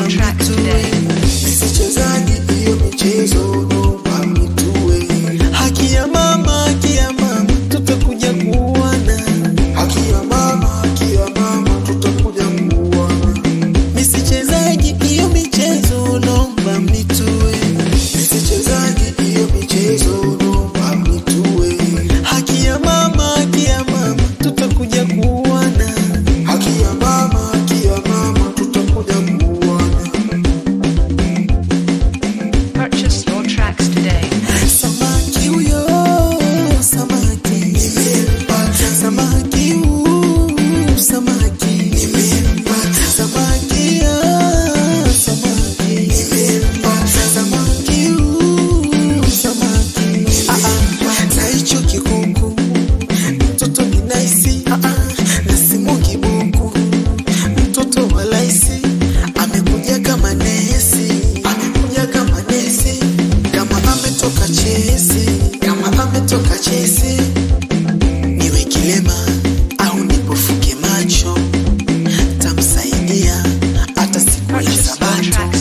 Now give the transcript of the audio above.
your tracks today. Nisichezaji hiyo michezo, naomba mnitue. Haki ya mama, tutakuja kuona. Haki ya mama, tutakuja kuona. Nisichezaji hiyo michezo, naomba mnitue. Nisichezaji hiyo michezo, naomba mnitue. Haki ya mama, tutakuja kuona. Haki ya mama, tutakuja kuona. Purchase your tracks today. Samaki huyo, samaki Nimempata, samaki huyu, samaki nimempata, samaki samaki nimempata, samaki huyu, samaki na hicho kikuku mtoto ni nice na simu kibuku mtoto wa laisi amekuja kama nesi kama ametoka chesi niwe kilema au nipofuke macho tamsaidia hata siku ya Purchase your sabato. tracks